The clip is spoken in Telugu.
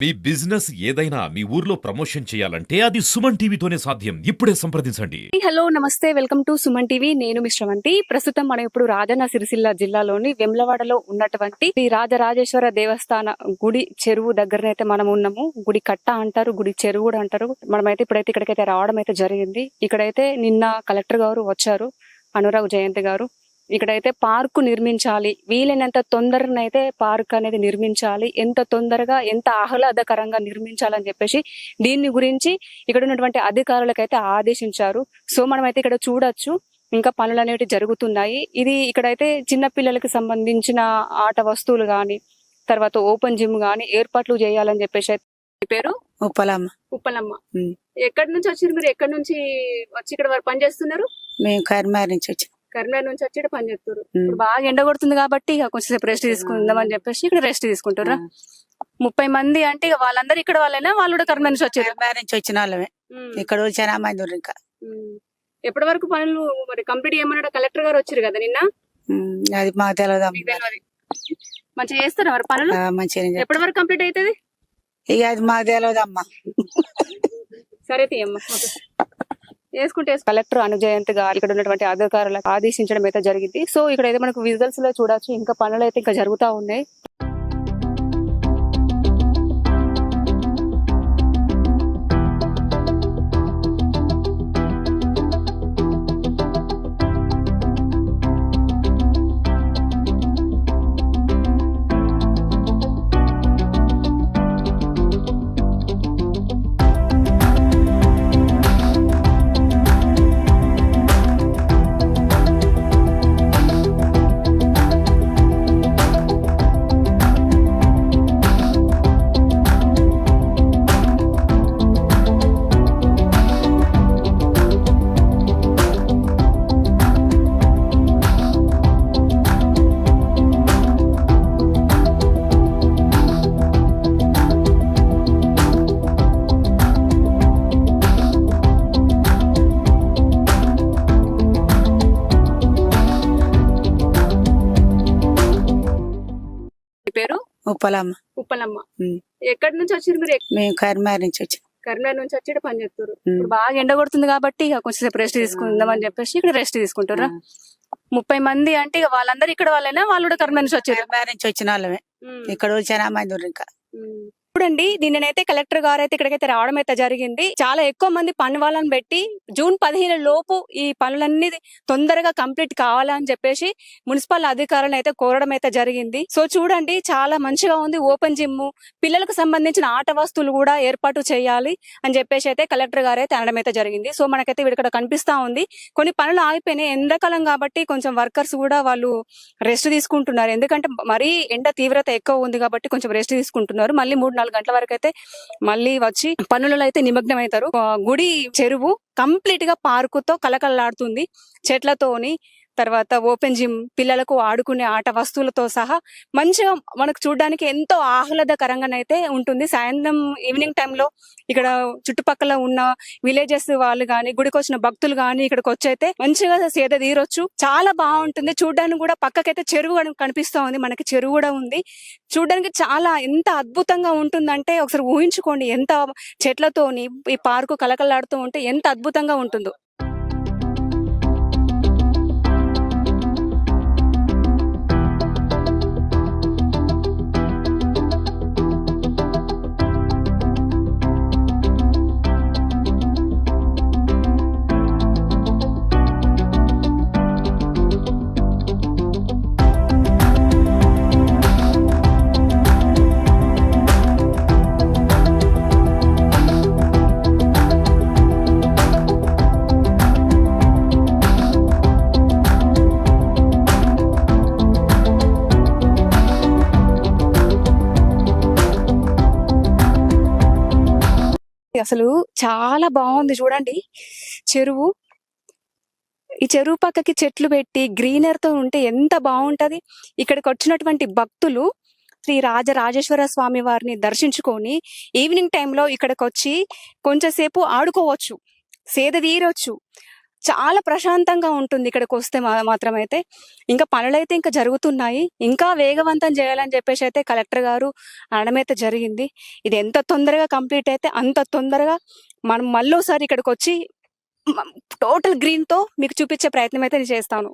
మీ బిజినెస్ ఏదైనా మీ ఊర్లో ప్రమోషన్ చేయాలంటే అది సుమన్ టీవీతోనే సాధ్యం. ఇప్పుడే సంప్రదించండి. హలో నమస్తే, వెల్కమ్ టు సుమన్ టీవీ. నేను మీ శ్రవంతి. ప్రస్తుతం మనం ఇప్పుడు రాజన్న సిరిసిల్ల జిల్లాలోని వెమ్లవాడలో ఉన్నటువంటి శ్రీ రాజరాజేశ్వర దేవస్థాన గుడి చెరువు దగ్గరనైతే మనం ఉన్నాము. గుడి కట్ట అంటారు, గుడి చెరువు కూడా అంటారు. మనమైతే ఇప్పుడైతే ఇక్కడికైతే రావడం అయితే జరిగింది. ఇక్కడైతే నిన్న కలెక్టర్ గారు వచ్చారు, అనురాగ్ జయంతి గారు. ఇక్కడైతే పార్కు నిర్మించాలి, వీలైనంత తొందరనైతే పార్క్ అనేది నిర్మించాలి, ఎంత తొందరగా ఎంత ఆహ్లాదకరంగా నిర్మించాలని చెప్పేసి దీని గురించి ఇక్కడ ఉన్నటువంటి అధికారులకైతే ఆదేశించారు. సో మనమైతే ఇక్కడ చూడొచ్చు, ఇంకా పనులు అనేవి జరుగుతున్నాయి. ఇది ఇక్కడైతే చిన్న పిల్లలకి సంబంధించిన ఆట వస్తువులు గాని, తర్వాత ఓపెన్ జిమ్ గాని ఏర్పాట్లు చేయాలని చెప్పేసి. పేరు ఉప్పలమ్మ. ఉప్పలమ్మ. ఎక్కడి నుంచి వచ్చారు మీరు? ఎక్కడి నుంచి వచ్చి ఇక్కడ వరకు పని చేస్తున్నారు? మేము కరీంనగర్ నుంచి వచ్చాం. కరీంనగర్ నుంచి వచ్చి ఇక్కడ పని చేస్తారు. ఇప్పుడు బాగా ఎండ కొడుతుంది కాబట్టి ఇక కొంచెం సేపు రెస్ట్ తీసుకుందాం అని చెప్పేసి ఇక్కడ రెస్ట్ తీసుకుంటారా? 30 మంది అంటే ఇక వాళ్ళందరూ ఇక్కడ వాళ్ళైనా, వాళ్ళు కూడా కరీంనగర్ నుంచి వచ్చారు? కరీంనగర్ నుంచి వచ్చిన వాళ్ళమే. ఇక్కడ చాలా మంది ఉన్నారు ఇంకా. ఎప్పటి వరకు పనులు మరి కంప్లీట్ చేయమన్నాడు? కలెక్టర్ గారు వచ్చారు కదా నిన్న. అది మాకు తెలియదు. మంచిగా చేస్తారా మరి పనులు? మంచిగా. ఎప్పటి వరకు కంప్లీట్ అవుతుంది ఇక అది మాకు తెలియదు అమ్మా. సరే తీయమ్మా, వేసుకుంటే. కలెక్టర్ అనుజయంతి గారు ఇక్కడ ఉన్నటువంటి అధికారులకు ఆదేశించడం అయితే జరిగింది. సో ఇక్కడ అయితే మనకు విజువల్స్ లో చూడొచ్చు, ఇంకా పనులు అయితే ఇంకా జరుగుతూ ఉన్నాయి. పేరు ఉప్పలమ్మ. ఉప్పలమ్మ. ఎక్కడి నుంచి వచ్చారు మీరు? మేము కరీంనగర్ నుంచి వచ్చాం. కరీంనగర్ నుంచి వచ్చి ఇక్కడ పని చేస్తారు. ఇప్పుడు బాగా ఎండ కొడుతుంది కాబట్టి ఇక కొంచెం సేపు రెస్ట్ తీసుకుందాం అని చెప్పేసి ఇక్కడ రెస్ట్ తీసుకుంటారా? 30 మంది అంటే ఇక వాళ్ళందరూ ఇక్కడ వాళ్ళైనా, వాళ్ళు కూడా కరీంనగర్ నుంచి వచ్చారు? కరీంనగర్ నుంచి వచ్చిన వాళ్ళమే. ఇక్కడ చాలా మంది ఉన్నారు ఇంకా. చూడండి, దీనినైతే కలెక్టర్ గారు అయితే ఇక్కడికైతే రావడం అయితే జరిగింది. చాలా ఎక్కువ మంది పని వాళ్ళని పెట్టి జూన్ 15 లోపు ఈ పనులన్నీ తొందరగా కంప్లీట్ కావాలని చెప్పేసి మున్సిపల్ అధికారులను అయితే కోరడం అయితే జరిగింది. సో చూడండి, చాలా మంచిగా ఉంది. ఓపెన్ జిమ్, పిల్లలకు సంబంధించిన ఆట వస్తువులు కూడా ఏర్పాటు చేయాలి అని చెప్పేసి అయితే కలెక్టర్ గారు అయితే అనడం అయితే జరిగింది. సో మనకైతే ఇక్కడ కనిపిస్తా ఉంది, కొన్ని పనులు ఆగిపోయినాయి. ఎండాకాలం కాబట్టి కొంచెం వర్కర్స్ కూడా వాళ్ళు రెస్ట్ తీసుకుంటున్నారు. ఎందుకంటే మరీ ఎండ తీవ్రత ఎక్కువ ఉంది కాబట్టి కొంచెం రెస్ట్ తీసుకుంటున్నారు. మళ్ళీ 3-4 గంటల వరకు అయితే మళ్ళీ వచ్చి పనులలో అయితే నిమగ్నం అవుతారు. గుడి చెరువు కంప్లీట్ గా పార్కుతో కలకలలాడుతుంది, చెట్లతోని, తర్వాత ఓపెన్ జిమ్, పిల్లలకు ఆడుకునే ఆట వస్తువులతో సహా మంచిగా మనకు చూడడానికి ఎంతో ఆహ్లాదకరంగానైతే ఉంటుంది. సాయంత్రం ఈవినింగ్ టైంలో ఇక్కడ చుట్టుపక్కల ఉన్న విలేజెస్ వాళ్ళు గాని, గుడికి వచ్చిన భక్తులు గాని ఇక్కడికి వచ్చైతే మంచిగా సేద తీరొచ్చు. చాలా బాగుంటుంది చూడడానికి కూడా. పక్కకైతే చెరువు కనిపిస్తా ఉంది, మనకి చెరువు కూడా ఉంది. చూడడానికి చాలా ఎంత అద్భుతంగా ఉంటుందంటే ఒకసారి ఊహించుకోండి, ఎంత చెట్లతోని ఈ పార్కు కలకలాడుతూ ఉంటే ఎంత అద్భుతంగా ఉంటుందో. అసలు చాలా బాగుంది చూడండి చెరువు. ఈ చెరువు పక్కకి చెట్లు పెట్టి గ్రీనర్ తో ఉంటే ఎంత బాగుంటది. ఇక్కడికి వచ్చినటువంటి భక్తులు శ్రీ రాజరాజేశ్వర స్వామి వారిని దర్శించుకొని ఈవినింగ్ టైంలో ఇక్కడికి వచ్చి కొంచెంసేపు ఆడుకోవచ్చు, సేద తీరొచ్చు. చాలా ప్రశాంతంగా ఉంటుంది ఇక్కడికి వస్తే మాత్రం అయితే. ఇంకా పనులైతే ఇంకా జరుగుతున్నాయి. ఇంకా వేగవంతం చేయాలని చెప్పేసి అయితే కలెక్టర్ గారు అనడం అయితే జరిగింది. ఇది ఎంత తొందరగా కంప్లీట్ అయితే అంత తొందరగా మనం మళ్ళోసారి ఇక్కడికి వచ్చి టోటల్ గ్రీన్ తో మీకు చూపించే ప్రయత్నం అయితే నేను చేస్తాను.